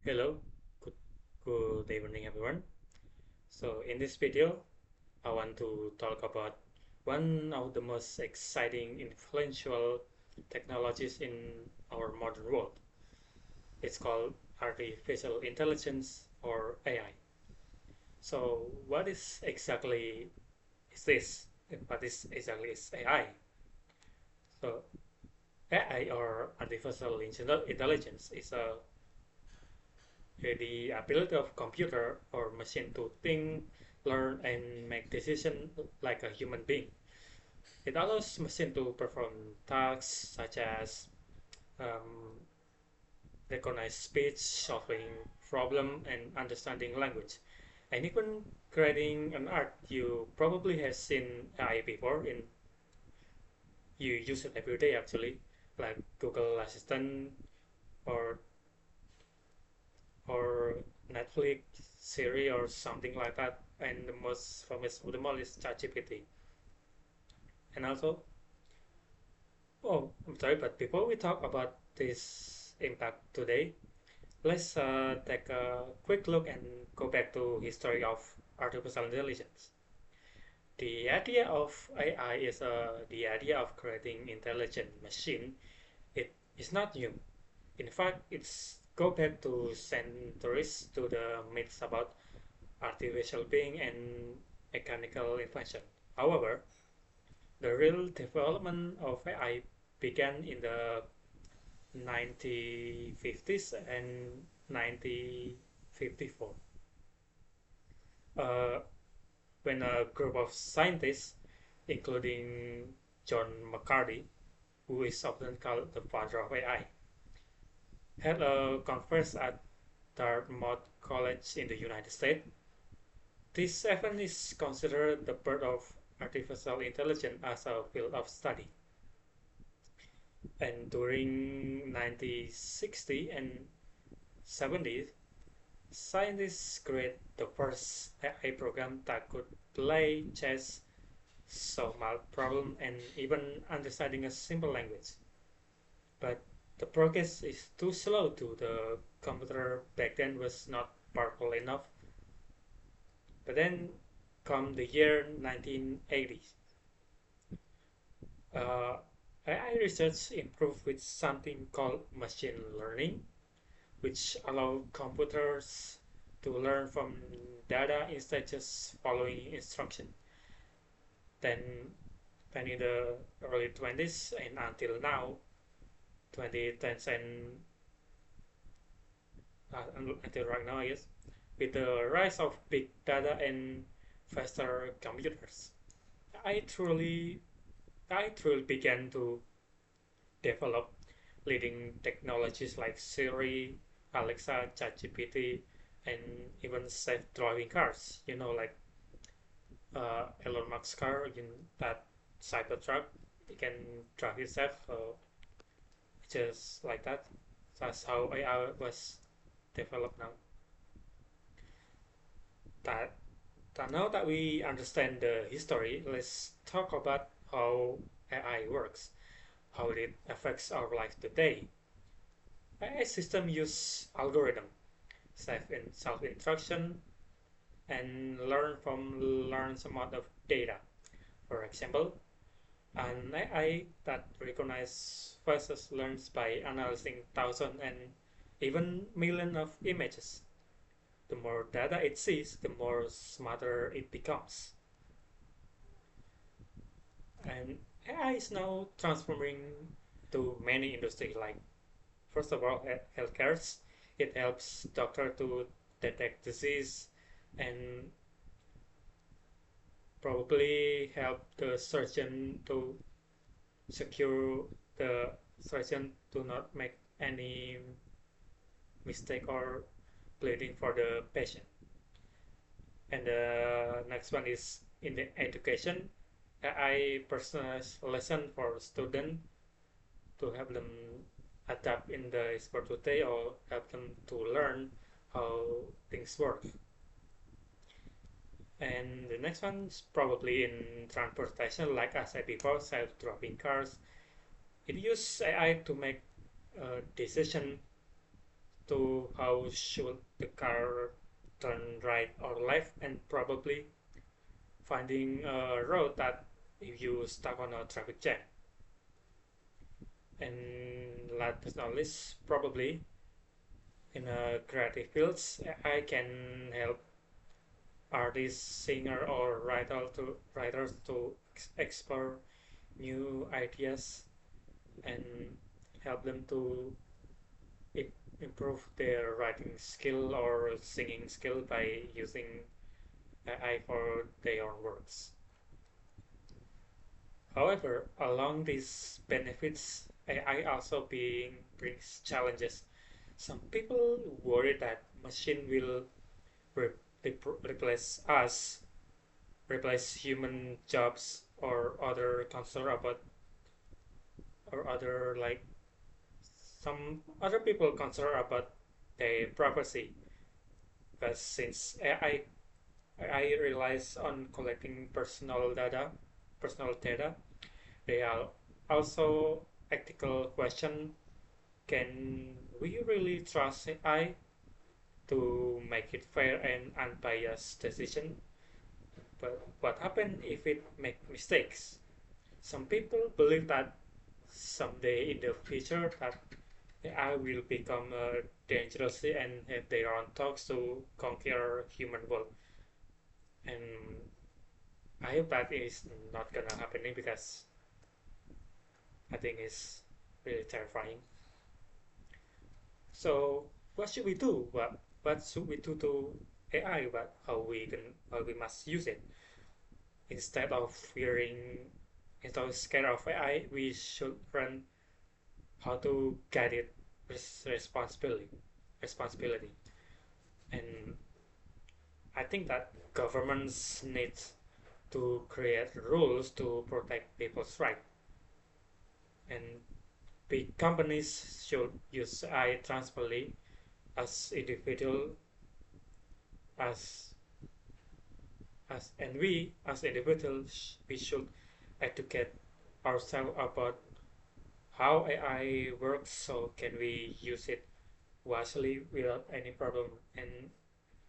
Hello, good, good evening everyone. So in this video, I want to talk about one of the most exciting, influential technologies in our modern world. It's called artificial intelligence or AI. So is this? What is exactly is AI? So AI or intelligence is the ability of computer or machine to think, learn, and make decisions like a human being. It allows machine to perform tasks such as um, recognize speech, solving problem, and understanding language, and even creating an art. You probably have seen AI before. You use it every day actually, like Google Assistant or or Netflix, Siri, or something like that. And the most famous of them all is ChatGPT. And also, oh, I'm sorry, but before we talk about this impact today, let's take a quick look and go back to history of artificial intelligence. The idea of AI is the idea of creating intelligent machine. It is not new. In fact, it's go back to centuries to the myths about artificial being and mechanical invention. However, the real development of AI began in the 1950s and 1954, uh, when a group of scientists, including John McCarthy, who is often called the father of AI, had a conference at Dartmouth College in the United States. This event is considered the birth of artificial intelligence as a field of study. And during 1960 and 70s, scientists created the first AI program that could play chess, solve math problem, and even understanding a simple language. But the progress is too slow to the computer back then was not powerful enough. But then come the year 1980. Uh, AI research improved with something called machine learning, which allow computers to learn from data instead just following instruction. Then, then in the early 20s and until now, 2010s and until right now, I guess, with the rise of big data and faster computers, I truly, I truly began to develop leading technologies like Siri, Alexa, ChatGPT, and even self-driving cars. Like Elon Musk's car in that Cybertruck, it can drive itself, just like that. That's how AI was developed now. That, that now that we understand the history, let's talk about how AI works, how it affects our life today. AI system use algorithm, self-instruction, and learn from large amount of data. For example, an AI that recognizes faces learns by analyzing thousands and even millions of images. The more data it sees, the more smarter it becomes. And AI is now transforming to many industries like, first of all, healthcare. It helps doctor to detect disease and probably help the surgeon to secure the surgeon to not make any mistake or bleeding for the patient. And the next one is in the education. AI personalized lesson for student to help them adapt in the sport today or help them to learn how things work. And the next one is probably in transportation, like I said before, self-driving cars. It uses AI to make a decision to how should the car turn right or left, and probably finding a road that if you stuck on a traffic jam. And last but not least, probably in creative fields, I can help artists, singer, or writers to explore new ideas and help them to improve their writing skill or singing skill by using AI for their own works. However, along these benefits, AI also brings challenges. Some people worry that machine will re replace us, replace human jobs, or other concern about, or other like some other people concerned about their privacy. Because since AI relies on collecting personal data, they are also ethical question. Can we really trust AI to make it fair and unbiased decision? But what happens if it make mistakes? Some people believe that someday in the future that AI will become dangerous and have their own thoughts to conquer human world. And I hope that is not gonna happen because I think it's really terrifying. So what should we do? What should we do to AI? But how we must use it instead of fearing, instead of scared of AI, we should learn how to guide it with responsibility. And I think that governments need to create rules to protect people's rights, and big companies should use AI transparently. As individual, as and we as individuals, we should educate ourselves about how AI works, so can we use it wisely without any problem, and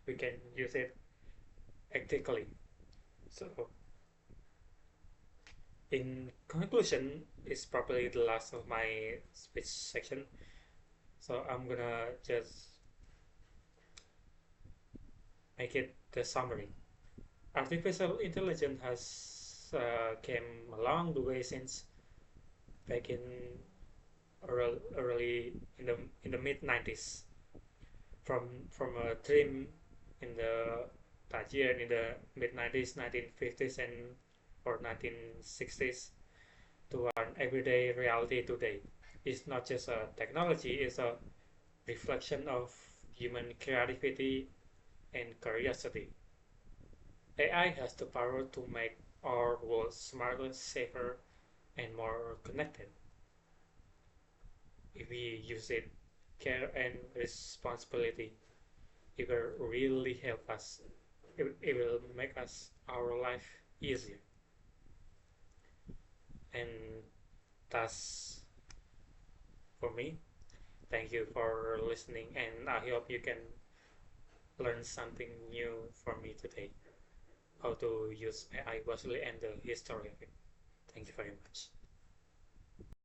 we can use it ethically. So in conclusion, is probably the last of my speech section. So I'm gonna just make it the summary. Artificial intelligence has came along the way since back in early in the mid 90s, from a dream in the that year in the mid 90s, 1950s and or 1960s, to an everyday reality today. It's not just a technology, it's a reflection of human creativity and curiosity. AI has the power to make our world smarter, safer, and more connected. If we use it care and responsibility, it will really help us. It will make us our life easier. And that's for me. Thank you for listening, and I hope you can learn something new from me today. How to use AI wisely and the history of it. Thank you very much.